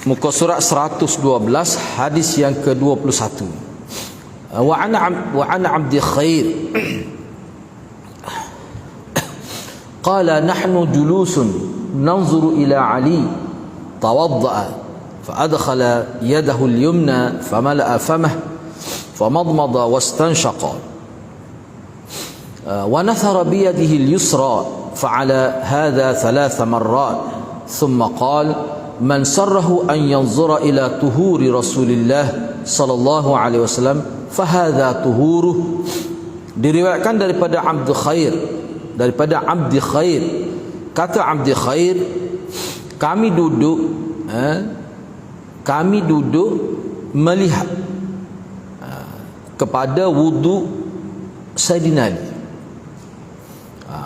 muka surat 112, hadis yang ke-21. Wa an Abdi Khair qala nahnu julusun nanzuru ila Ali tawadda'a fa adkhala yadahu al-yumna famala'a famah famadmada wastanshaqa wa nathara bi yadihi al-yusra fa'ala hadha 3 marrat thumma qala man sarrahu an yanzura ila tuhuri Rasulillah sallallahu alaihi wasallam fahadha tuhuruh. Diriwayatkan daripada Abdi Khair, kata Abdi Khair, kami duduk melihat kepada wudu Sayyidina Ali.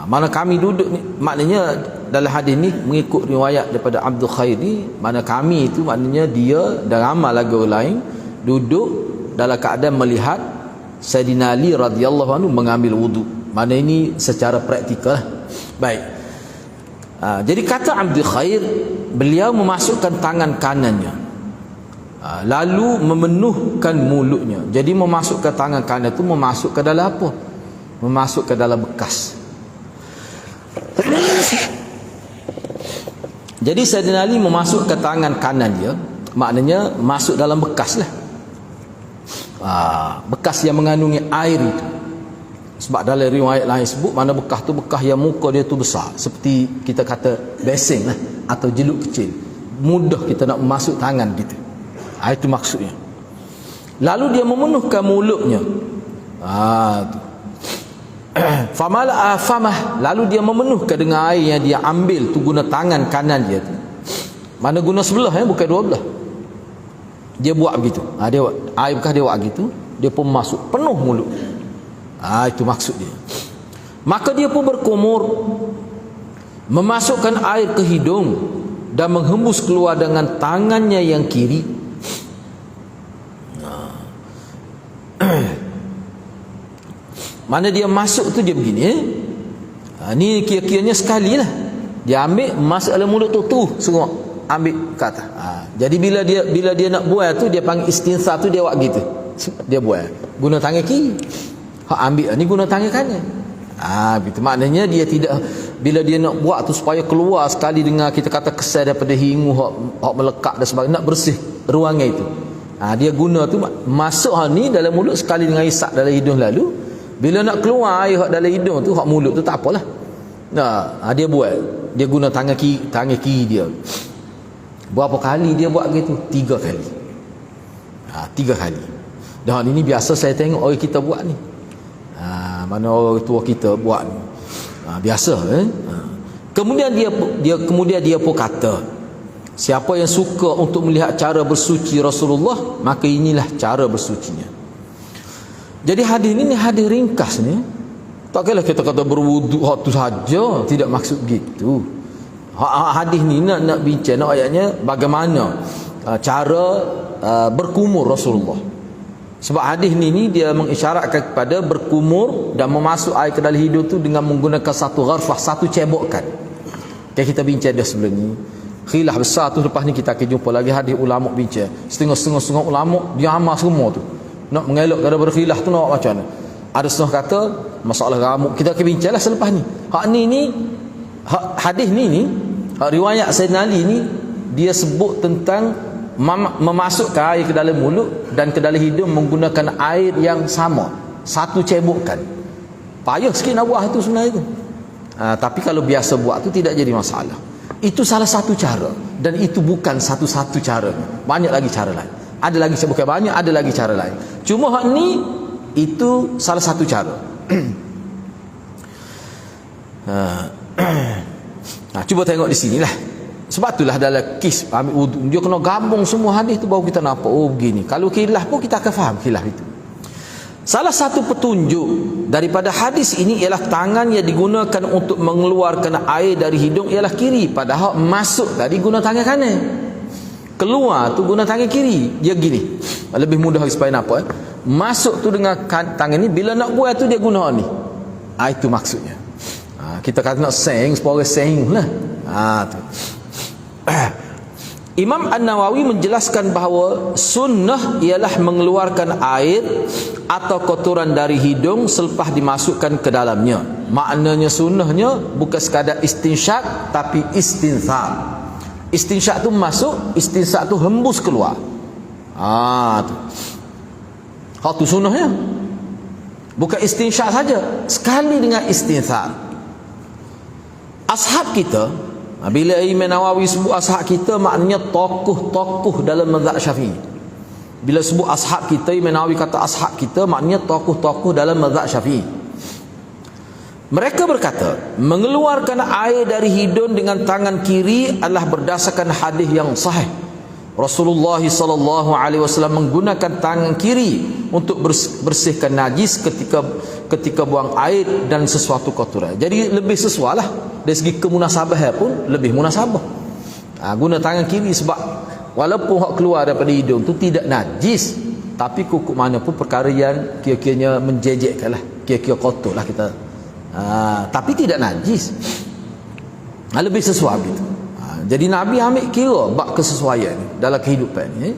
Mana kami duduk ni, maknanya dalam hadis ni mengikut riwayat daripada Abdul Khair ni, mana kami itu maknanya dia dan ramai lagi orang lain duduk dalam keadaan melihat Sayyidina Ali radhiyallahu anhu mengambil wudu. Mana ini secara praktikal. Baik. Jadi kata Abdul Khair, beliau memasukkan tangan kanannya lalu memenuhkan mulutnya. Jadi memasukkan tangan kanan itu memasuk ke dalam apa? Memasuk ke dalam bekas. Jadi Sayyidina Ali memasukkan tangan kanan dia, maknanya masuk dalam bekas lah. Bekas yang mengandungi air itu. Sebab dalam riwayat lain sebut mana bekas tu bekas yang muka dia tu besar, seperti kita kata basing lah, atau jeluk kecil. Mudah kita nak masuk tangan gitu. Itu maksudnya. Lalu dia memenuhkan mulutnya. Famala famah, lalu dia memenuhkan dengan air yang dia ambil tu guna tangan kanan dia tu. Mana guna sebelah bukan dua belah. Dia buat begitu. Dia air bekas dia buat begitu, dia pun masuk penuh mulut. Itu maksud dia. Maka dia pun berkumur, memasukkan air ke hidung dan menghembus keluar dengan tangannya yang kiri. Mana dia masuk tu dia begini. Ni kira-kiranya sekali lah. Dia ambil masuk dalam mulut tu semua ambil ke atas. Jadi bila dia nak buang tu, dia panggil istinsar tu, dia buat gitu. Dia buang guna tangan kiri. Ambil ni guna tangan kanan. Begitu. Maknanya dia tidak, bila dia nak buat tu supaya keluar sekali dengan kita kata kesan daripada hingu hak melekat dan sebagainya, nak bersih ruangan itu. Dia guna tu masuk ni dalam mulut sekali dengan isap dalam hidung, lalu bila nak keluar air hak dalam hidung tu, hak mulut tu tak apalah. Dia buat, dia guna tangan kiri dia. Berapa kali dia buat gitu? 3 kali. 3 kali. Dan ini biasa saya tengok orang kita buat ni. Mana orang tua kita buat ni. Biasa Kemudian dia pun kata, siapa yang suka untuk melihat cara bersuci Rasulullah, maka inilah cara bersucinya. Jadi hadis ni hadis ringkas ni. Tak kira kita kata berwudu tu saja, tidak maksud gitu. Hadis ni nak bincang ayatnya bagaimana cara berkumur Rasulullah. Sebab hadis ni dia mengisyaratkan kepada berkumur dan memasuk air ke dalam hidung tu dengan menggunakan satu gharfah, satu cebokan. Kita bincang dah sebelum ni. Khilaf besar tu, lepas ni kita akan jumpa lagi hadis ulama bincang. Setengah ulama dia amal semua tu. Nak mengelak daripada khilaf tu nak macam mana? Ada setengah kata masalah rambut, kita akan bincanglah selepas ni. Hadis ni riwayat Sayyidina Ali ni, dia sebut tentang memasukkan air ke dalam mulut dan ke dalam hidung menggunakan air yang sama, satu cebokkan. Payah sikit nak buat tu sebenarnya tu. Tapi kalau biasa buat tu tidak jadi masalah. Itu salah satu cara, dan itu bukan satu-satu cara. Banyak lagi cara lain. Ada lagi, bukan banyak, ada lagi cara lain. Cuma hak ni itu salah satu cara. Cuba tengok di sinilah. Sebab itulah dalam kes ambil wudu, dia kena gabung semua hadis tu baru kita nampak. Begini. Kalau khilaf pun kita akan faham khilaf itu. Salah satu petunjuk daripada hadis ini ialah tangan yang digunakan untuk mengeluarkan air dari hidung ialah kiri, padahal masuk tadi guna tangan kanan. Keluar tu guna tangan kiri. Dia gini. Lebih mudah supaya nampak. Masuk tu dengan tangan ni, bila nak buat tu dia guna ni. Itu maksudnya. Kita kata nak seng, supaya orang seng lah. Tu. Imam An-Nawawi menjelaskan bahawa sunnah ialah mengeluarkan air atau kotoran dari hidung selepas dimasukkan ke dalamnya. Maknanya sunnahnya bukan sekadar istinsyak tapi istinthar. Istinsyak tu masuk, istinthar tu hembus keluar. Tu. Hal tu sunnahnya. Bukan istinsyak saja, sekali dengan istinthar. Ashab kita, bila Imam Nawawi sebut ashab kita, maknanya tokoh-tokoh dalam mazhab Syafi'i. Bila sebut ashab kita, Imam Nawawi kata ashab kita, maknanya tokoh-tokoh dalam mazhab Syafi'i. Mereka berkata, mengeluarkan air dari hidung dengan tangan kiri adalah berdasarkan hadis yang sahih. Rasulullah SAW menggunakan tangan kiri untuk bersihkan najis ketika buang air dan sesuatu kotoran. Jadi lebih sesuai lah. Dari segi kemunasabah pun lebih munasabah. Guna tangan kiri sebab walaupun hak keluar daripada hidung tu tidak najis, tapi kuku mana pun perkara yang kira-kiranya menjejekkan lah, kira-kira kotor lah kita. Tapi tidak najis. Lebih sesuai gitu. Jadi Nabi ambil kira bab kesesuaian dalam kehidupan ni.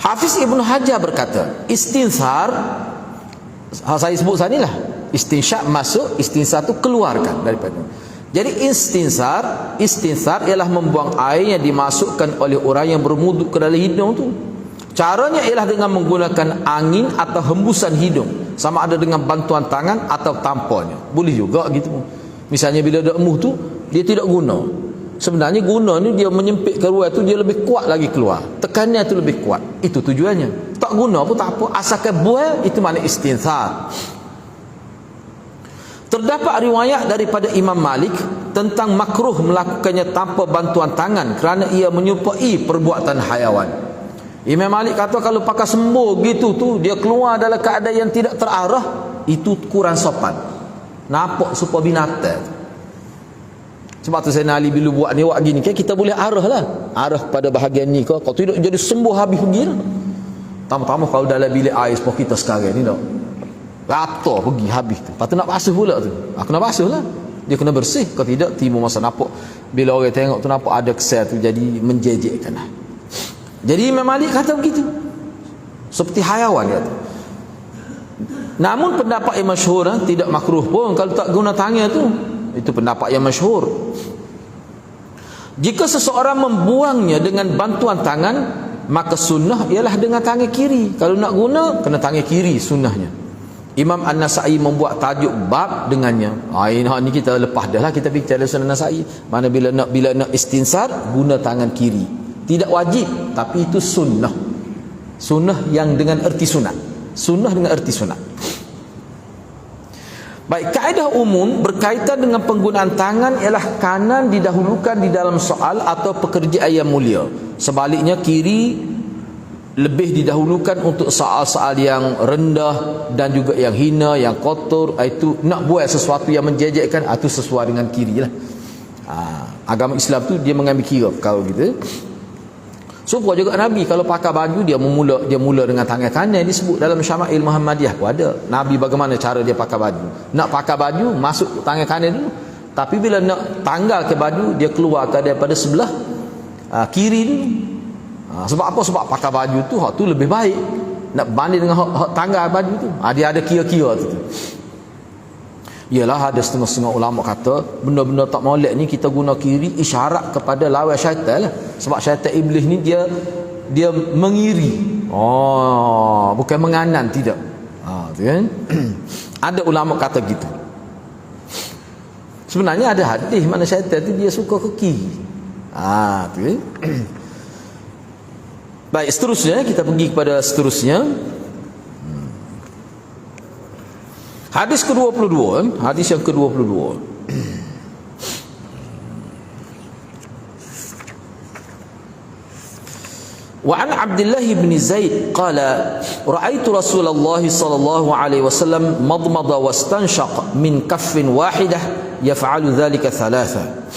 Hafiz Ibn Hajar berkata, istinthar, saya sebut tadi lah, istinsyak masuk, istinthar tu keluarkan daripada. Jadi istinthar ialah membuang air yang dimasukkan oleh orang yang berwuduk ke dalam hidung tu. Caranya ialah dengan menggunakan angin atau hembusan hidung, sama ada dengan bantuan tangan atau tampanya. Boleh juga gitu. Misalnya bila ada emuh tu, dia tidak guna. Sebenarnya guna ni dia menyempit keluar tu, dia lebih kuat lagi keluar. Tekannya tu lebih kuat. Itu tujuannya. Tak guna pun tak apa. Asalkan buang, itu makna istinthar. Terdapat riwayat daripada Imam Malik tentang makruh melakukannya tanpa bantuan tangan kerana ia menyerupai perbuatan hayawan. Imam Malik kata kalau pakai sembur gitu tu, dia keluar dalam keadaan yang tidak terarah, itu kurang sopan. Nampak supaya binatang. Sebab tu saya Ali bila buat ni, buat gini kan kita boleh arah lah, arah pada bahagian ni kau tidak jadi sembuh habis pergi lah. Tambah-tambah kalau dalam bilik air seperti kita sekarang ni dah rata pergi habis tu. Lepas tu nak basuh pula tu, kena basuh lah, dia kena bersih. Kalau tidak timbul masa nampak, bila orang tengok tu nampak ada kesel tu, jadi menjejekkan lah. Jadi Imam Malik kata begitu, seperti hayawan dia tu. Namun pendapat yang masyhur tidak makruh pun kalau tak guna tangan tu. Itu pendapat yang masyhur. Jika seseorang membuangnya dengan bantuan tangan, maka sunnah ialah dengan tangan kiri. Kalau nak guna, kena tangan kiri sunnahnya. Imam An-Nasa'i membuat tajuk bab dengannya. Ini kita lepas dah lah, kita bicara Sunan Nasa'i. Mana bila nak istinsar, guna tangan kiri. Tidak wajib, tapi itu sunnah. Sunnah yang dengan erti sunat. Sunnah dengan erti sunat. Baik, kaedah umum berkaitan dengan penggunaan tangan ialah kanan didahulukan di dalam soal atau pekerjaan yang mulia. Sebaliknya kiri lebih didahulukan untuk soal-soal yang rendah dan juga yang hina, yang kotor. Itu nak buat sesuatu yang menjejekkan, itu sesuai dengan kiri lah. Agama Islam tu dia mengambil kira kalau gitu. Supaya juga Nabi kalau pakai baju dia mula dengan tangan kanan, disebut dalam Syama'il Muhammadiyah pun ada. Nabi bagaimana cara dia pakai baju. Nak pakai baju masuk tangan kanan dulu. Tapi bila nak tanggal ke baju, dia keluar daripada sebelah kiri dulu. Sebab apa? Sebab pakai baju tu hak tu lebih baik. Nak banding dengan hak tanggal baju tu. Dia ada kira-kira tu. Ialah ada setengah-setengah ulama kata benda-benda tak molek ni kita guna kiri isyarat kepada lawan syaitan lah. Sebab syaitan iblis ni dia mengiri. Bukan menganan, tidak. Tu kan? Ada ulama kata gitu. Sebenarnya ada hadis mana syaitan tu dia suka ke kiri. Tu kan? Baik, seterusnya kita pergi kepada seterusnya. Hadis ke-22, hadis yang ke-22. Wa an Abdullah bin Zaid qala ra'aitu Rasulullah sallallahu alaihi wasallam madmada wastanshaq min kaffin wahidah yaf'alu dhalika thalatha.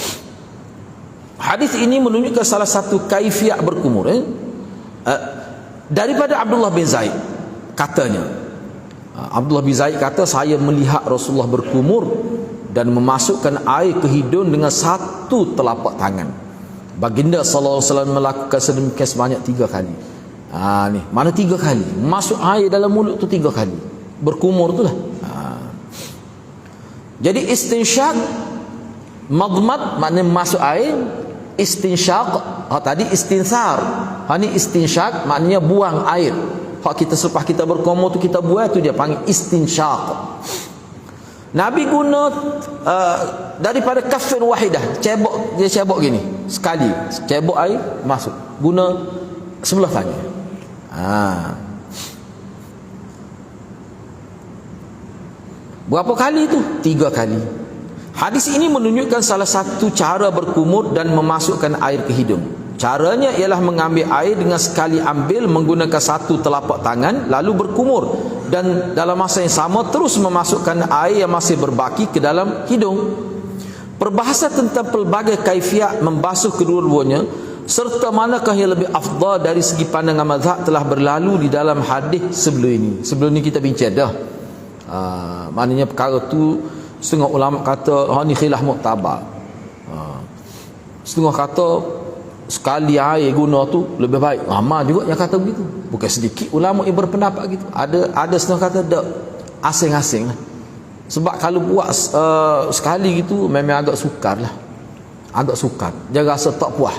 Hadis ini menunjukkan salah satu kaifiat berkumur daripada Abdullah bin Zaid. Katanya Abdullah bin Zaid kata, saya melihat Rasulullah berkumur dan memasukkan air ke hidung dengan satu telapak tangan. Baginda sallallahu alaihi wasallam melakukan sedemikian sebanyak 3 kali. Ni, mana 3 kali? Masuk air dalam mulut tu 3 kali. Berkumur tu lah. Jadi istinsyaq, madmad maknanya masuk air, istinsyaq, tadi istinsar. Ni istinsyaq maknanya buang air. Hak kita selepas kita berkumur tu kita buang tu dia panggil istinsyaq. Nabi guna daripada kaffin wahidah, cebok, dia cebok gini sekali, cebok air masuk, guna sebelah tangan. Berapa kali tu? 3 kali. Hadis ini menunjukkan salah satu cara berkumur dan memasukkan air ke hidung. Caranya ialah mengambil air dengan sekali ambil menggunakan satu telapak tangan, lalu berkumur, dan dalam masa yang sama terus memasukkan air yang masih berbaki ke dalam hidung. Perbahasan tentang pelbagai kaifiat membasuh kedua-duanya serta manakah yang lebih afdal dari segi pandangan mazhab telah berlalu di dalam hadis sebelum ini. Sebelum ni kita bincang dah. Maknanya perkara tu setengah ulama kata ni khilaf muktabar. Setengah kata sekali air guna tu lebih baik. Ramai juga yang kata begitu. Bukan sedikit ulama yang berpendapat gitu. Ada setengah kata dak, asing-asing lah. Sebab kalau buat sekali gitu memang agak sukar lah. Agak sukar. Dia rasa tak puas.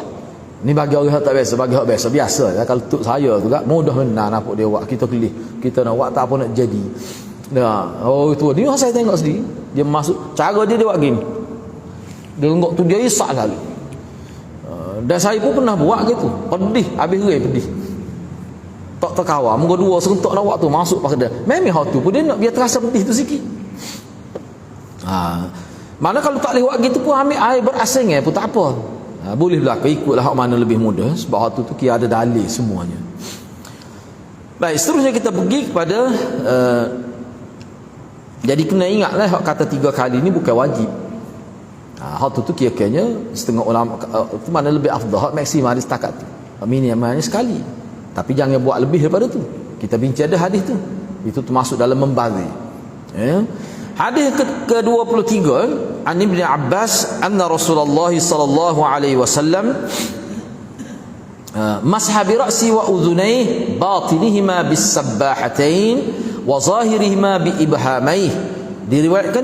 Ni bagi orang tak biasa, bagi orang biasa lah. Kalau untuk saya tu tak mudah benar nampak dia buat. Kita kelih, kita nak buat tak apa nak jadi. Itu ni saya tengok sendiri. Dia masuk, cara dia buat gini. Dia lenggok tu dia isak kali. Dan saya pun pernah buat gitu. Pedih, habis gerai pedih. Tak terkawal, muka dua serentak nak buat tu masuk pakai dia. Memang hal tu pun dia nak biar terasa pedih tu sikit. Mana kalau tak lewat gitu pun ambil air berasing pun tak apa. Boleh berlaku, ikutlah hak mana lebih mudah. Sebab hal tu kira ada dalil semuanya. Baik, seterusnya kita pergi kepada jadi kena ingatlah hak kata 3 kali ni bukan wajib. Hal tu kira-kiranya setengah ulama tu mana lebih afdal, hak maksimal di setakat tu. Minimalnya sekali. Tapi jangan buat lebih daripada tu. Kita bincang ada hadis tu. Itu termasuk dalam membazir. Hadis ke-23 an Ibn Abbas anna Rasulullah sallallahu alaihi wasallam masha bi ra'si wa udhunayhi batinihima bis sabbahatain wa zahirihima bi ibhamaih. Diriwayatkan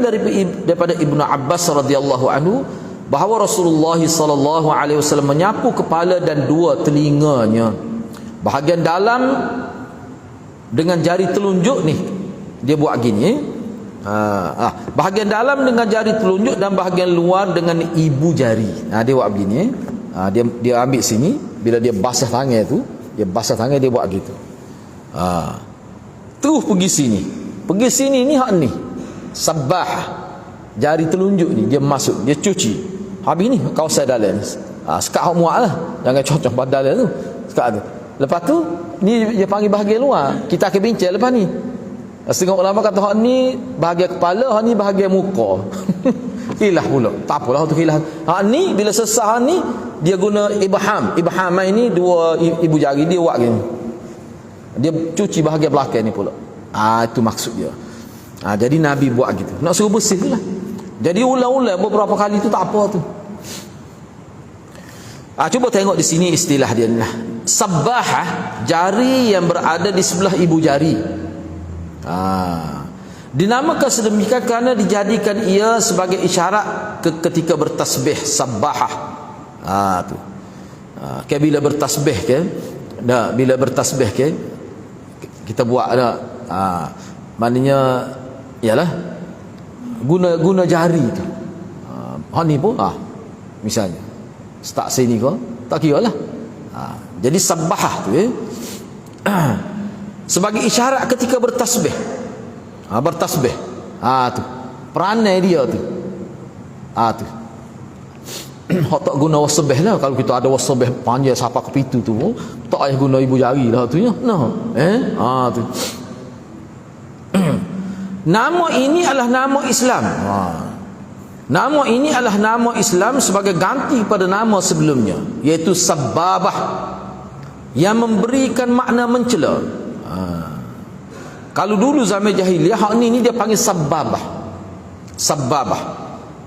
daripada Ibnu Abbas radhiyallahu anhu bahawa Rasulullah sallallahu alaihi wasallam menyapu kepala dan 2 telinganya. Bahagian dalam dengan jari telunjuk ni dia buat gini. Bahagian dalam dengan jari telunjuk dan bahagian luar dengan ibu jari. Dia buat begini. Dia ambil sini, bila dia basah tangan tu, dia basah tangan dia buat gitu. Terus pergi sini. Pergi sini ni hak ni. Sabbah. Jari telunjuk ni dia masuk, dia cuci. Habis ni kawasan dalam. Sekat hak muat lah. Jangan cocok pada dalam tu. Sekat tu. Lepas tu ni dia panggil bahagian luar. Kita akan bincang lepas ni. Setengah ulama kata hak ni bahagian kepala, hak ni bahagian muka. Khilaf pula. Tak apalah tu khilaf. Hak ni bila sesah ni dia guna ibham. Ibham ni 2 ibu jari dia buat gini. Dia cuci bahagian belakang ni pula. Itu maksud dia. Jadi Nabi buat gitu. Nak suruh bersih lah. Jadi ulang-ulang beberapa kali tu tak apa tu. Cuba tengok di sini istilah dia lah. Sabbahah, jari yang berada di sebelah ibu jari. Dinamakan sedemikian kerana dijadikan ia sebagai isyarat ketika bertasbih. Sabbahah. Tu. Bila bertasbih ke? Bila bertasbih ke? Kita buat ada. Maknanya ialah guna jari tu. Ni pun misalnya start sini kau tak kira lah. Jadi sabbahah tu sebagai isyarat ketika bertasbih. Bertasbih. Tu. Peranai dia tu. Tu. Hak tak guna wasbih lah. Kalau kita ada wasbih panjang sampai ke pitu tu, tak payah guna ibu jari lah tu ya. Tu. Nama ini adalah nama Islam. Nama ini adalah nama Islam sebagai ganti pada nama sebelumnya, iaitu Sabbabah, yang memberikan makna mencela. Kalau dulu zaman jahiliyah, hak ni dia panggil Sabbabah. Sabbabah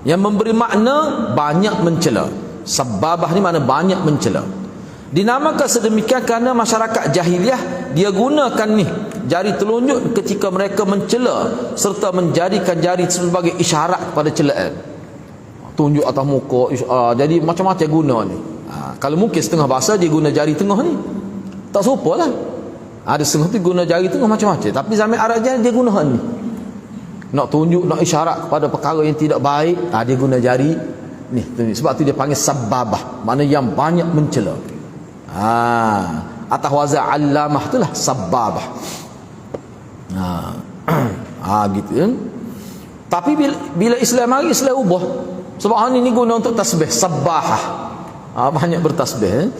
yang memberi makna banyak mencela. Sababah ni mana banyak mencela. Dinamakan sedemikian kerana masyarakat jahiliah dia gunakan ni jari telunjuk ketika mereka mencela serta menjadikan jari sebagai isyarat kepada celaan. Tunjuk atas muka, jadi macam-macam guna ni. Kalau mungkin setengah bahasa dia guna jari tengah ni. Tak serupa lah. Ada setengah tu guna jari tengah macam-macam. Tapi zaman Arab dia guna ni. Nak tunjuk, nak isyarat kepada perkara yang tidak baik, dia guna jari ni. Sebab tu dia panggil sababah, mana yang banyak mencela. Atas wazan allamah itulah sababah. Gitu kan. Tapi bila Islam mari, Islam ubah. Sebab hari ni guna untuk tasbih, sabbahah. Banyak bertasbih.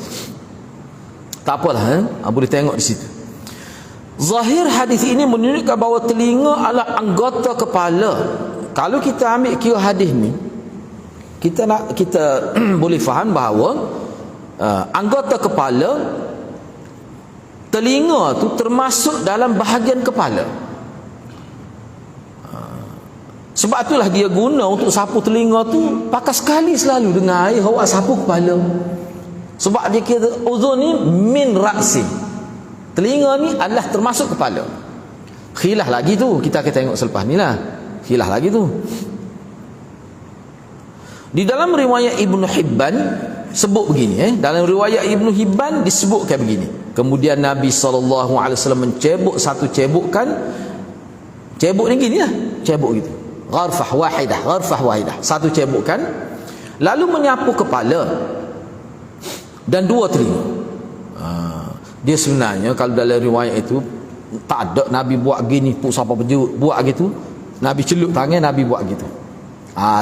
Tak apalah, boleh tengok di situ. Zahir hadis ini menunjukkan bahawa telinga adalah anggota kepala. Kalau kita ambil kira hadis ni, kita boleh faham bahawa anggota kepala, telinga tu termasuk dalam bahagian kepala. Sebab itulah dia guna untuk sapu telinga tu pakai sekali selalu dengan air awak sapu kepala. Sebab dia kira uzun ni min ra'si. Telinga ni adalah termasuk kepala. Khilaf lagi tu, kita akan tengok selepas ni lah. Khilaf lagi tu. Di dalam riwayat Ibnu Hibban sebut begini, dalam riwayat Ibnu Hibban disebutkan begini. Kemudian Nabi SAW mencebuk satu cebukan. Cebuk ni gini lah, cebuk gitu. Gharfah wahidah, satu cebukan. Lalu menyapu kepala dan dua telinga. Dia sebenarnya kalau dalam riwayat itu tak ada Nabi buat gini pun siapa buat gitu. Nabi celup tangan, Nabi buat gitu.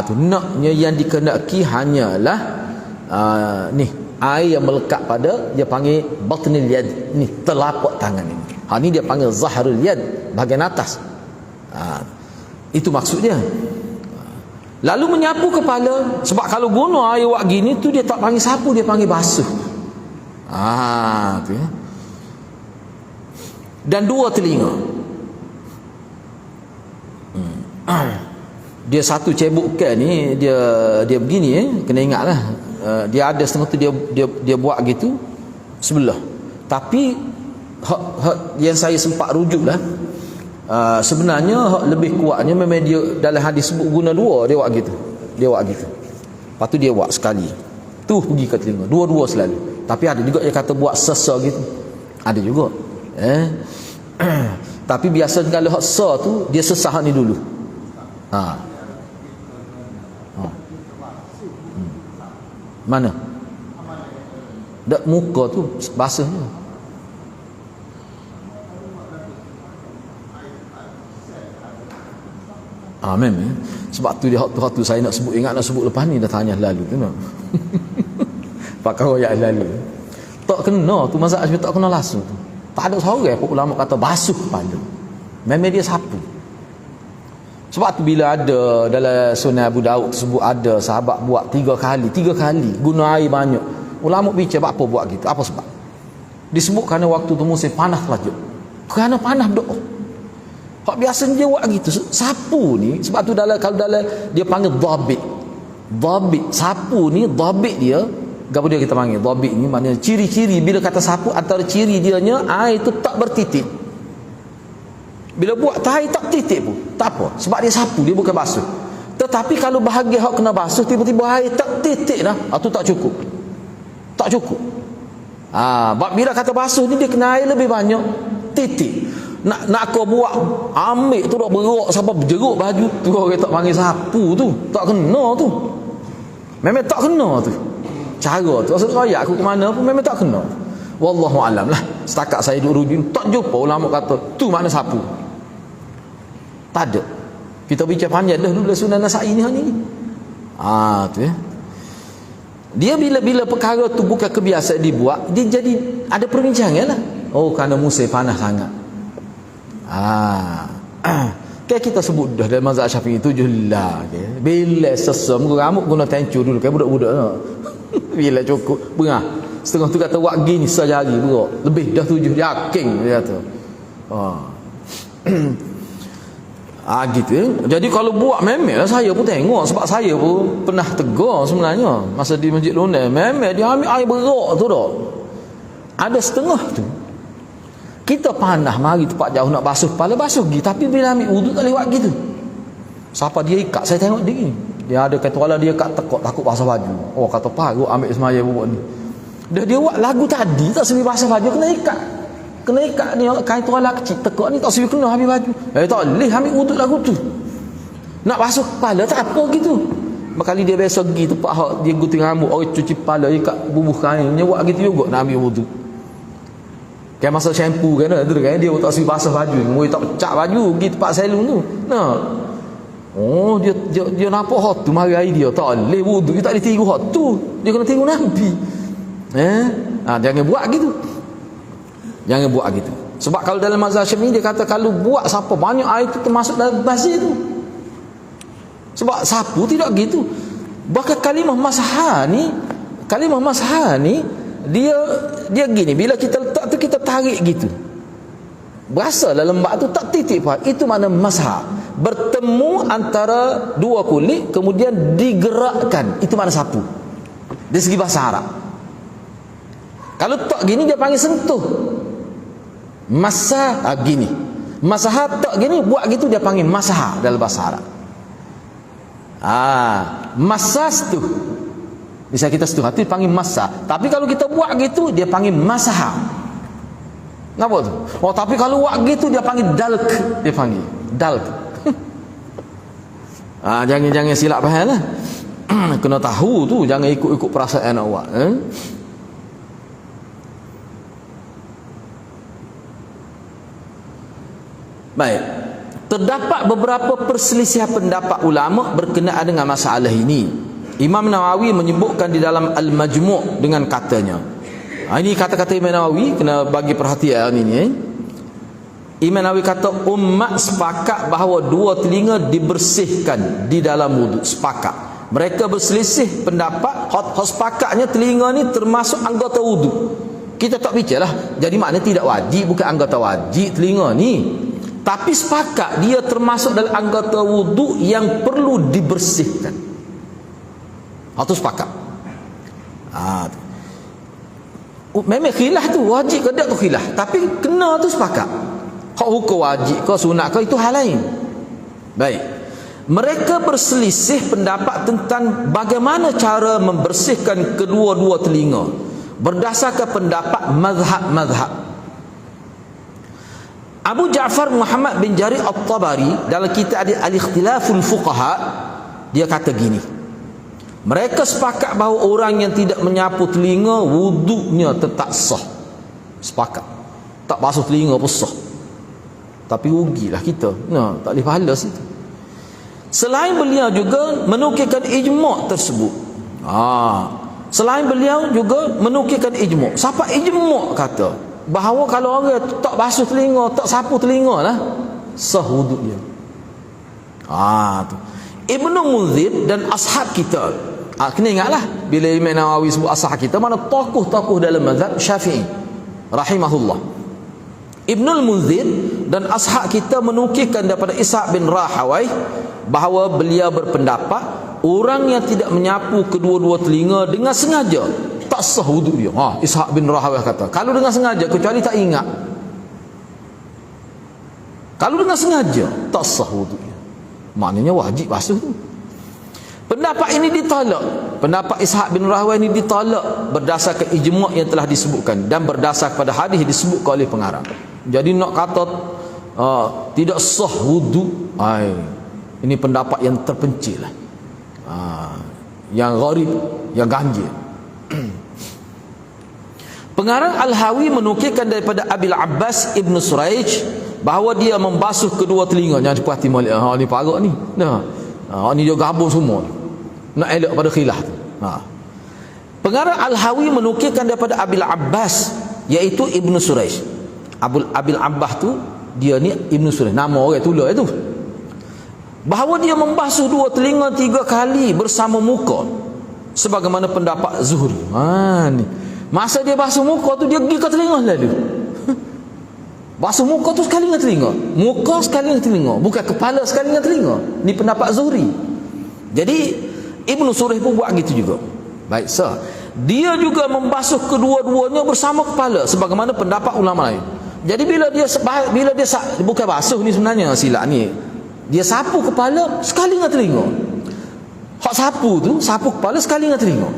Tu naknya yang dikehendaki hanyalah ni air yang melekat pada, dia panggil batnil yad, ni telapak tangan ini. Ni dia panggil zahrul yad, bahagian atas. Itu maksudnya. Lalu menyapu kepala, sebab kalau guna air wak gini tu dia tak panggil sapu, dia panggil basuh. Tu ya. Dan dua telinga. Dia satu cebukan ni dia begini, kena ingatlah. Dia ada setengah tu dia buat gitu sebelah. Tapi yang saya sempat rujuklah, sebenarnya lebih kuatnya memang dia dalam hadis sebut guna dua, dia buat gitu. Lepas tu dia buat sekali. Tu pergi ke telinga, dua-dua selalu. Tapi ada juga yang kata buat sesa gitu. Ada juga. Tapi biasa kalau hak sa tu dia sesah ni dulu. Mana? Dak muka tu basahnya. Memang. Sebab tu dia hak tu saya nak sebut, ingat nak sebut lepas ni dah tanya lalu tu nak. Pakai royak lalu. Tak kena tu mazhab Hanafi, tak kena langsung tu. Tak ada seorang pun ulama kata basuh kepala. Memang dia sapu. Sebab tu bila ada dalam Sunan Abu Daud tersebut ada sahabat buat tiga kali guna air banyak. Ulama bincang apa buat gitu? Apa sebab? Disebut kerana waktu tu musim panas lajuk. Kerana panas doa. Hak biasa dia buat gitu. Sapu ni sebab tu kalau dalam dia panggil dhabit. Dhabit sapu ni dhabit dia. Apa dia kita panggil dhabit ni maknanya ciri-ciri bila kata sapu, antara ciri dianya air tu tak bertitik. Bila buat air tak titik pun tak apa, sebab dia sapu, dia bukan basuh. Tetapi kalau bahagian hak kena basuh tiba-tiba air tak titik dah, tu tak cukup. Bila kata basuh ni dia kena air lebih banyak titik. Nak kau buat ambil tu dah bergerak sampai berjeruk baju tu, orang tak panggil sapu tu, tak kena tu. Memang tak kena tu. Cara tu asal raya aku ke mana pun memang tak kena. Wallahu alam lah. Setakat saya duk rujuk tak jumpa ulama kata tu makna sapu. Tak ada. Kita bincang panjang dah dulu Sunan Nasa'i ni tu ya. Dia bila perkara tu bukan kebiasaan dibuat, dia jadi ada perbincangan lah. Kerana musim panas sangat. Kayak kita sebut dah dalam mazhab Syafi'i 7 lah. Bila sesam rambut guna tencur dulu kayak budak-budak lah. Bila cukup bengah setengah tu kata wak gini sejari berak lebih dah 7 yakin dia kata. Gitu. Jadi kalau buat memek lah, saya pun tengok, sebab saya pun pernah tegur sebenarnya masa di Masjid Lunas. Memek dia ambil air berak tu dah. Ada setengah tu. Kita panah mari tempat jauh nak basuh kepala, basuh gigi, tapi bila ambil wuduk tak lewat gitu. Siapa dia ikat, saya tengok dia ni. Dia ada kata wala dia ikat tekuk takut basah baju. Oh kata paruk ambil semaya buat ni. Dia buat lagu tadi tak sempat basah baju kena ikat. Kena ikat ni kain tuala kecil tekuk ni tak sempat kena habis baju. Tak boleh ambil wuduk lagu tu. Nak basuh kepala tak apa gitu. Berkali dia biasa pergi tempat hak dia gunting rambut, orang cuci kepala ikat bubuh kain, dia buat gitu juga nak ambil wuduk. Kayak masa shampoo kan tu kan dia tak sempat basah baju, ngoi tak pecah baju pergi tempat salon tu. Nah. Oh dia nampak hak tu mari air dia tak boleh wuduk, dia tak boleh tiru hak tu. Dia kena tiru Nabi. Jangan buat gitu. Jangan buat gitu. Sebab kalau dalam mazhab Syafi'i dia kata kalau buat sapu banyak air itu termasuk dalam bazir tu. Sebab sapu tidak gitu. Bahkan kalimah masah ni dia gini, bila kita letak tu kita tarik gitu. Berasa dalam lembab tu tak titik pun. Itu makna masah. Bertemu antara dua kulit kemudian digerakkan. Itu makna sapu. Dari segi bahasa Arab. Kalau tak gini dia panggil sentuh. Masah gini. Masah tak gini buat gitu dia panggil masah dalam bahasa Arab. Masas tu. Bisa kita setuh hati panggil masah. Tapi kalau kita buat gitu dia panggil masah. Kenapa tu? Oh tapi kalau buat gitu dia panggil dalk. Dia panggil dalk. Jangan silap faham lah. Kena tahu tu, jangan ikut-ikut perasaan awak. Baik. Terdapat beberapa perselisihan pendapat ulama berkenaan dengan masalah ini. Imam Nawawi menyebutkan di dalam Al-Majmu' dengan katanya. Ini kata-kata Imam Nawawi kena bagi perhatian ini. Imam Nawawi kata umat sepakat bahawa dua telinga dibersihkan di dalam wuduk. Sepakat. Mereka berselisih pendapat hot sepakatnya telinga ni termasuk anggota wuduk. Kita tak bincanglah. Jadi maknanya tidak wajib, bukan anggota wajib telinga ni. Tapi sepakat dia termasuk dalam anggota wuduk yang perlu dibersihkan. Itu sepakat. Memang khilaf tu wajib ke tak tu khilaf, tapi kena tu sepakat. Hak hukum wajib ke sunat ke itu hal lain. Baik. Mereka berselisih pendapat tentang bagaimana cara membersihkan kedua-dua telinga berdasarkan pendapat mazhab-mazhab. Abu Ja'far Muhammad bin Jarir At-Tabari dalam kitab Al-Ikhtilaful Fuqaha dia kata gini. Mereka sepakat bahawa orang yang tidak menyapu telinga wuduknya tetap sah. Sepakat. Tak basuh telinga pun sah. Tapi rugilah kita. Tak boleh pahala situ. Selain beliau juga menukilkan ijma' tersebut. Selain beliau juga menukilkan ijma'. Siapa ijma' kata bahawa kalau orang tak basuh telinga, tak sapu telinga lah, sah wuduk dia. Tu. Ibnu Munzir dan ashab kita. Kena ingatlah bila Imam Nawawi sebut ashab kita, mana tokoh-tokoh dalam mazhab Syafi'i rahimahullah. Ibnu Munzir dan ashab kita menukilkan daripada Ishaq bin Rahawai bahawa beliau berpendapat orang yang tidak menyapu kedua-dua telinga dengan sengaja tak sah wuduk dia. Ishaq bin Rahawai kata kalau dengan sengaja, kecuali tak ingat, kalau dengan sengaja tak sah wuduk dia, maknanya wajib basuh tu. Pendapat ini ditolak. Pendapat Ishaq bin Rahawai ini ditolak berdasarkan ijma' yang telah disebutkan dan berdasar pada hadis disebutkan oleh pengarang. Jadi nak kata tidak sah wuduk, ini pendapat yang terpencil lah. Yang gharib, yang ganjil. Pengarang Al-Hawi menukilkan daripada Abil Abbas Ibn Suraij bahawa dia membasuh kedua telinga. Jangan cepat hati malik. Ni paruk ni. Ni dia gabung semua. Nak elak pada khilaf tu. Pengarang Al-Hawi menukilkan daripada Abil Abbas iaitu Ibn Suraij. Abil Abbas tu dia ni Ibn Suraij, nama orang tulis itu. Bahawa dia membasuh dua telinga 3 kali bersama muka sebagaimana pendapat Zuhri. Ni masa dia basuh muka tu dia pergi ke telinga lalu. Basuh muka tu sekali dengan telinga, muka sekali dengan telinga, bukan kepala sekali dengan telinga. Ni pendapat Zuhri. Jadi Ibnu Surih pun buat gitu juga. Baik, sir. Dia juga membasuh kedua-duanya bersama kepala sebagaimana pendapat ulama lain. Jadi bila dia bukan basuh ni sebenarnya silap ni. Dia sapu kepala sekali dengan telinga. Hak sapu tu, sapu kepala sekali dengan telinga.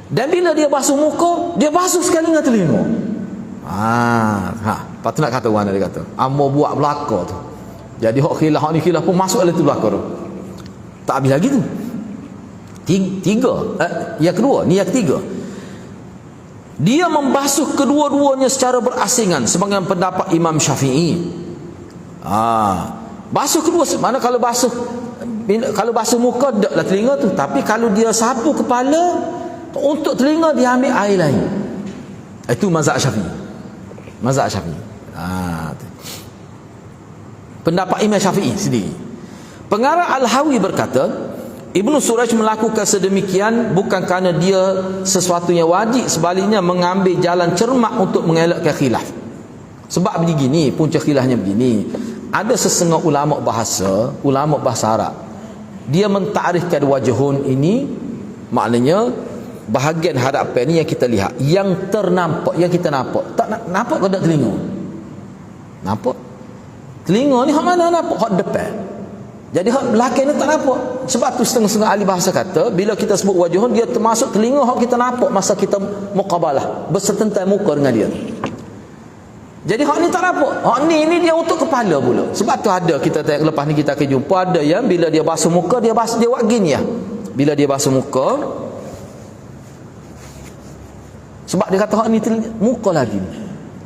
Dan bila dia basuh muka, dia basuh sekali dengan telinga. Lepas tu nak kata mana dia kata amo buat belaka tu. Jadi hak ni khilaf pun masuk dalam tu belaka tu. Tak habis lagi tu. Yang kedua, ni yang ketiga. Dia membasuh kedua-duanya secara berasingan sebagaimana pendapat Imam Syafi'i. Basuh kedua, mana kalau basuh muka taklah telinga tu, tapi kalau dia sapu kepala untuk telinga dia ambil air lain. Itu mazhab Syafi'i. Mazhab Syafi'i. Pendapat Imam Syafi'i sendiri. Pengarang Al-Hawi berkata, Ibnu Suraj melakukan sedemikian bukan kerana dia sesuatu yang wajib, sebaliknya mengambil jalan cermat untuk mengelakkan khilaf. Sebab begini, punca khilafnya begini. Ada sesengah ulama bahasa Arab, dia mentarifkan wajhun ini, maknanya bahagian hadapan ni yang kita lihat, yang ternampak, yang kita nampak. Tak nampak ke tak telinga? Nampak? Telinga ni hak mana nampak? Hak depan. Jadi hak belakang ni tak nampak. Sebab tu setengah-setengah ahli bahasa kata, bila kita sebut wajhun, dia termasuk telinga hak kita nampak masa kita muqabalah, bersentuhan muka dengan dia. Jadi hak ni tak nampak. Hak ni dia untuk kepala pula. Sebab tu ada, kita tengok lepas ni kita akan jumpa ada yang bila dia basuh muka, dia buat gini ya. Bila dia basuh muka, sebab dia kata hak ni muka lagi.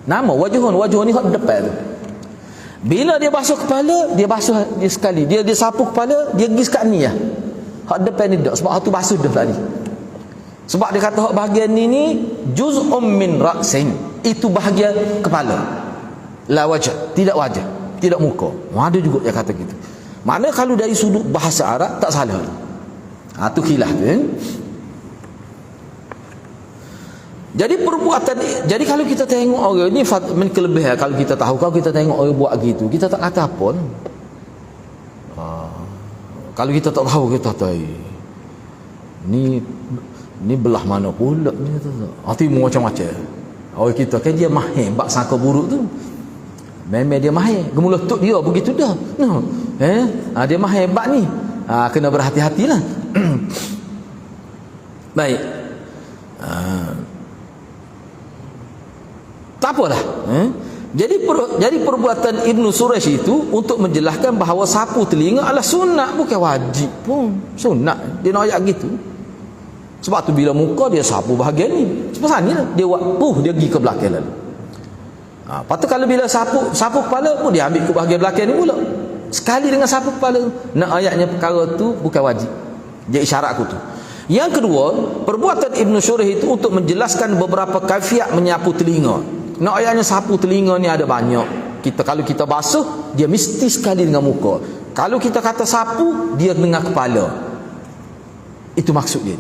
Nama wajhun ni hak depan tu. Bila dia basuh kepala, dia basuh dia sekali. Dia sapu kepala, dia pergi sekat ni ya. Hak depan ni tak, sebab hak tu basuh dah tadi. Sebab dia kata hak bahagian ni juz'um min ra'sin. Itu bahagian kepala. La wajah, tidak wajah, tidak muka. Ada juga yang kata gitu. Mana kalau dari sudut bahasa Arab tak salah. Tu khilaf tu. Jadi kalau kita tengok orang ni kelebihan, kalau kita tahu, kalau kita tengok orang buat gitu, kita tak kata apa. Kalau kita tak tahu, kita kata ni belah mana pula ni, timu macam-macam. Orang kita kan dia mahir bak sangka buruk tu. Memang dia mahir, gemula tok dia begitu dah. Dia mahir bak ni. Kena berhati-hatilah. Baik. Tak apalah. Jadi perbuatan Ibnu Suraj itu untuk menjelaskan bahawa sapu telinga adalah sunat, bukan wajib pun. Sunat. Dia nak ayat gitu. Sebab tu bila muka dia sapu bahagian ni. Sebab ni lah. Dia buat dia pergi ke belakang lalu. Lepas tu kalau bila sapu kepala pun dia ambil ke bahagian belakang ni pula. Sekali dengan sapu kepala. Nak ayatnya perkara tu bukan wajib. Dia isyarat aku tu. Yang kedua, perbuatan Ibnu Suraj itu untuk menjelaskan beberapa kaifiat menyapu telinga. Nak ayatnya sapu telinga ni ada banyak. Kalau kita basuh, dia mesti sekali dengan muka. Kalau kita kata sapu, dia dengan kepala. Itu maksud dia.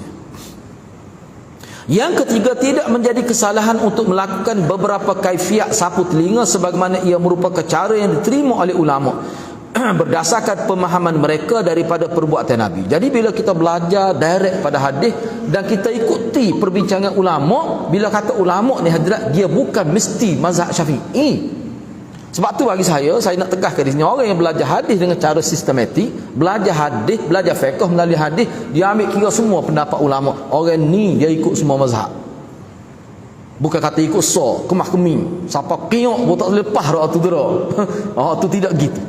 Yang ketiga, tidak menjadi kesalahan untuk melakukan beberapa kaifiat sapu telinga sebagaimana ia merupakan cara yang diterima oleh ulama berdasarkan pemahaman mereka daripada perbuatan Nabi. Jadi bila kita belajar direct pada hadis dan kita ikuti perbincangan ulama, bila kata ulama ni hadirat, dia bukan mesti mazhab Syafi'i. Sebab tu bagi saya nak tegahkan di sini, orang yang belajar hadis dengan cara sistematik, belajar hadis, belajar fiqh melalui hadis, dia ambil kira semua pendapat ulama. Orang ni dia ikut semua mazhab. Bukan kata ikut kemah keming, siapa qiyuk pun tak lepas roh tu derah. Tu tidak gitu.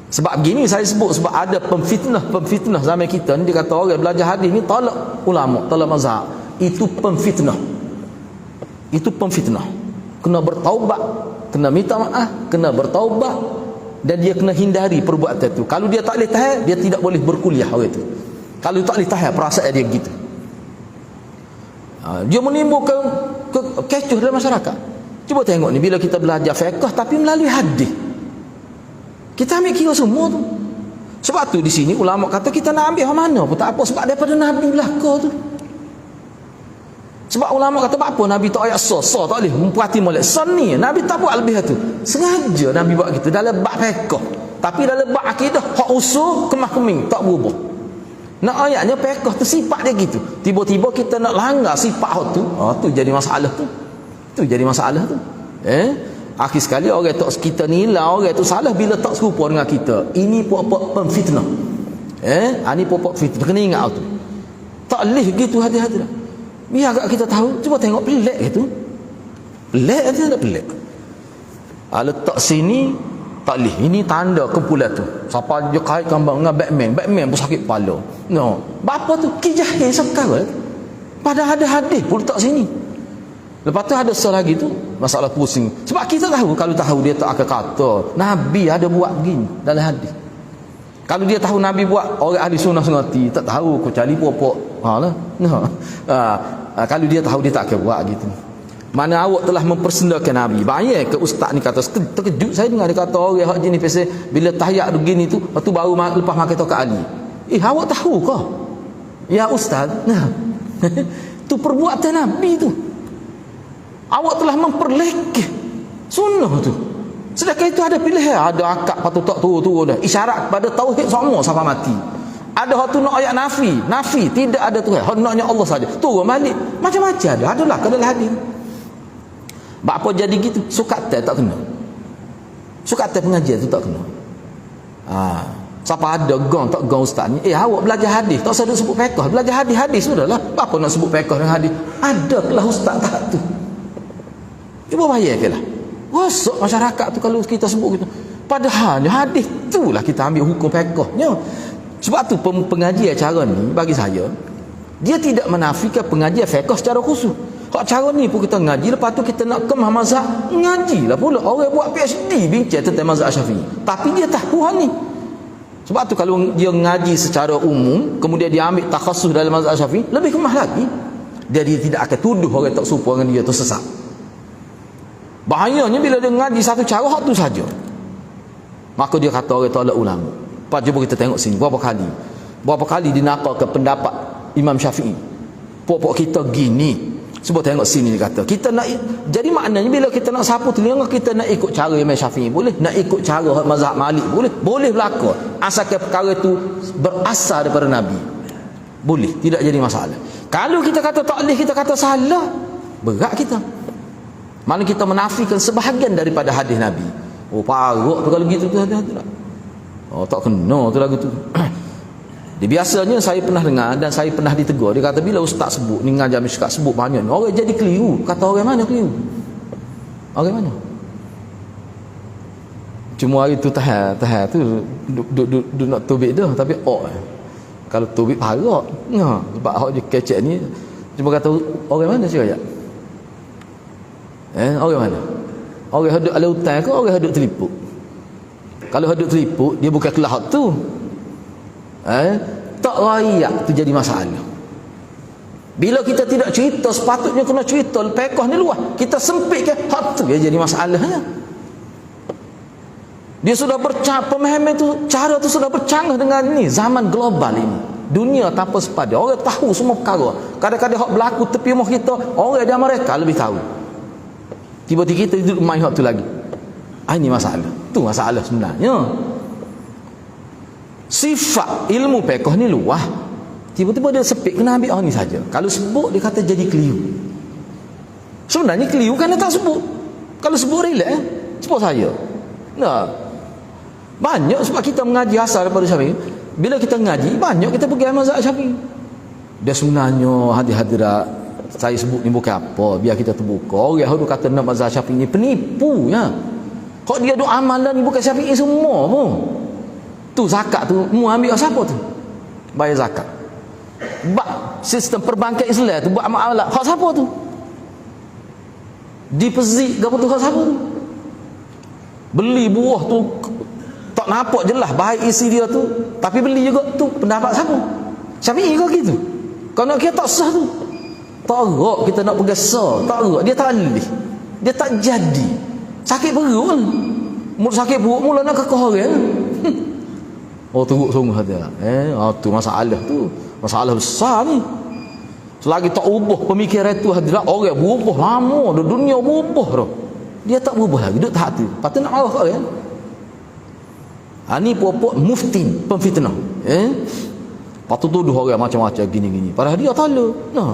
Sebab begini saya sebut, sebab ada pemfitnah zaman kita ni, dia kata orang belajar hadis ni tolak ulama, tolak mazhab. Itu pemfitnah. Kena bertaubat, kena minta maaf, kena bertaubat, dan dia kena hindari perbuatan itu. Kalau dia tak boleh tahan, dia tidak boleh berkuliah orang itu. Kalau tak boleh tahan perasaan dia begitu, dia menimbulkan kecoh dalam masyarakat. Cuba tengok ni, bila kita belajar fiqh tapi melalui hadis, kita ambil kira semua tu. Sebab tu di sini ulama kata kita nak ambil yang mana pun tak apa, sebab daripada Nabi belaka tu. Sebab ulama kata apa Nabi tak ayat so tak boleh mempuati molek son ni Nabi tak buat lebih tu. Sengaja Nabi buat gitu dalam bab fiqh. Tapi dalam bab akidah hak usul kemah keming tak berubah. Nak ayatnya fiqh tu sifat dia gitu. Tiba-tiba kita nak langgar sifat hak tu. Tu jadi masalah tu. Tu jadi masalah tu. Akhir sekali orang tak kita nilai orang tu salah bila tak serupa dengan kita. Ini pokok pemfitnah. Ini pokok fitnah. Kena ingat tu. Tak boleh gitu hati-hati dah. Biar agak kita tahu. Cuba tengok pelik gitu. Pelik atau tak pelik? Letak sini tak boleh. Ini tanda kumpulan tu. Siapa dia kaitkan dengan Batman. Batman pun sakit kepala. No. Bapa tu kijahil sekarang. Pada ada hadis pun letak sini. Lepas tu ada soal lagi tu masalah pusing. Sebab kita tahu kalau tahu dia tak akan kata Nabi ada buat begini dalam hadis. Kalau dia tahu Nabi buat, orang ahli sunnah sengati tak tahu kecuali popok. Kalau dia tahu dia tak akan buat gitu. Mana awak telah mempersendakan Nabi. Banyak ke ustaz ni kata terkejut saya dengar dia kata orang hak jenis pasal bila tahiyat begini tu, lepas tu baru lepas makan tokat Ali. Awak tahu ke? Ya ustaz. Tu perbuatan Nabi tu. Awak telah memperlekeh sunnah tu. Sedangkan itu ada pilihan, ada akad patut tak turun dah. Isyarat kepada tauhid semua sampai mati. Ada hak tu nak ayat nafi, tidak ada Tuhan. Hak naknya Allah saja. Turun balik. Macam-macam ada. Adalah kena hadis. Apa jadi gitu? Sukatan tak kena. Sukatan pengajian tu tak kena. Siapa ada gong tak gong ustaz ni? Awak belajar hadis, tak usah sebut fiqh. Belajar hadis sudahlah. Apa nak sebut fiqh dengan hadis? Ada kelah ustaz tak tu. Cuba bayangkanlah. Rosak masyarakat tu kalau kita sebut gitu. Padahal hadis itulah kita ambil hukum fiqhnya. Sebab tu pengajian cara ni bagi saya dia tidak menafikan pengajian fiqh secara khusus. Hak cara ni pun kita ngaji, lepas tu kita nak kemah mazhab, ngajilah pula. Orang buat PhD bincang tentang mazhab Syafi'i. Tapi dia tahu hal ni. Sebab tu kalau dia ngaji secara umum, kemudian dia ambil takhasus dalam mazhab Syafi'i, lebih kemah lagi. Dia tidak akan tuduh orang tak serupa dengan dia tu sesat. Bahayanya bila dia ngaji satu cara hak tu saja. Maka dia kata orang tolak ulama. Lepas cuba kita tengok sini berapa kali dinakalkan pendapat Imam Syafi'i. Pokok kita gini. Cuba tengok sini dia kata. Kita nak jadi maknanya bila kita nak sapu telinga kita nak ikut cara Imam Syafi'i boleh, nak ikut cara mazhab Malik boleh. Boleh berlaku. Asalkan perkara itu berasal daripada Nabi. Boleh, tidak jadi masalah. Kalau kita kata tak boleh, kita kata salah, berat kita. Mana kita menafikan sebahagian daripada hadis Nabi. Paruk tu kalau gitu tu hati-hati tak. Tak kena tu lagu tu. Dia biasanya saya pernah dengar dan saya pernah ditegur. Dia kata bila ustaz sebut ni ngajar miskat sebut banyak ni, orang jadi keliru. Kata orang mana keliru? Orang mana? Cuma hari tu tahan tu duk nak tubik dah tapi kalau tubik paruk. Sebab hak je kecek ni cuma kata orang mana cakap ya? Orang mana? Orang hadut ala hutan ke orang hadut telipuk? Kalau hadut telipuk dia bukan kelah hak tu. Tak rayak tu jadi masalah. Bila kita tidak cerita sepatutnya kena cerita fiqh ni luas. Kita sempitkan hak tu dia jadi masalahnya. Dia sudah pemahaman tu, cara tu sudah bercanggah dengan ni zaman global ini. Dunia tanpa sepadan. Orang tahu semua perkara. Kadang-kadang hak berlaku tepi rumah kita, orang di Amerika lebih tahu. Tiba-tiba kita duduk main hak tu lagi. Ini masalah. Tu masalah sebenarnya. Sifat ilmu fiqh ni luah. Tiba-tiba dia sepik kena ambil ni saja. Kalau sebut dia kata jadi keliru. Sebenarnya keliru kan dia tak sebut. Kalau sebut relax sebut saya. Banyak sebab kita mengaji asal daripada Syafi'i. Bila kita mengaji banyak kita pergi mazhab Syafi'i. Dia sebenarnya hadirat saya sebut ni bukan apa, biar kita terbuka. Orang yang kata nak mazhab Syafi'i ni penipu ya. Kok dia duk amalan ni bukan Syafi'i semua pun. Tu zakat tu mu ambil siapa tu? Bayar zakat. Sistem perbankan Islam tu buat amalan hak siapa tu? Deposit gapo tu hak siapa tu? Beli buah tu tak nampak jelas baik isi dia tu, tapi beli juga tu pendapat siapa? Syafi'i ke gitu? Kalau nak kita tak sah tu. Teruk kita nak bergesar, teruk dia tak boleh. Dia tak jadi. Sakit perut kan. Mula sakit perut mula nak kekeh orang. Teruk sungguh dia. Tu masalah tu. Masalah besar ni. Selagi tak ubah pemikiran itu hadirat, orang berubah lama dah, dunia berubah dah. Dia tak berubah lagi, duduk tahap tu. Patut nak marah kan? Ni puak-puak muftin, pemfitnah. Patut tuduh orang macam-macam gini-gini. Padahal dia tak ada. Nah.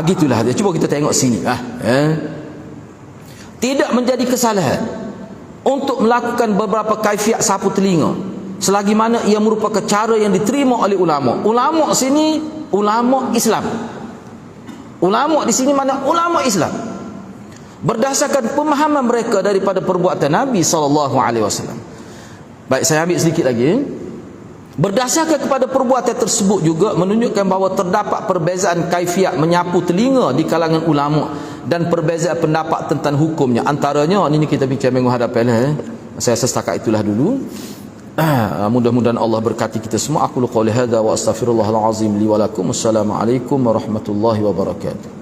Gitulah dia. Cuba kita tengok sini. Tidak menjadi kesalahan untuk melakukan beberapa kaifiat sapu telinga selagi mana ia merupakan cara yang diterima oleh ulama. Ulama sini ulama Islam. Ulama di sini mana ulama Islam. Berdasarkan pemahaman mereka daripada perbuatan Nabi SAW. Baik, saya ambil sedikit lagi. Berdasarkan kepada perbuatan tersebut juga menunjukkan bahawa terdapat perbezaan kaifiat menyapu telinga di kalangan ulama dan perbezaan pendapat tentang hukumnya. Antaranya, ini kita bincang minggu hadapan. Saya setakat itulah dulu. Mudah-mudahan Allah berkati kita semua. Aku qouli hadza wa astaghfirullahal azim li wa lakum. Assalamualaikum warahmatullahi wabarakatuh.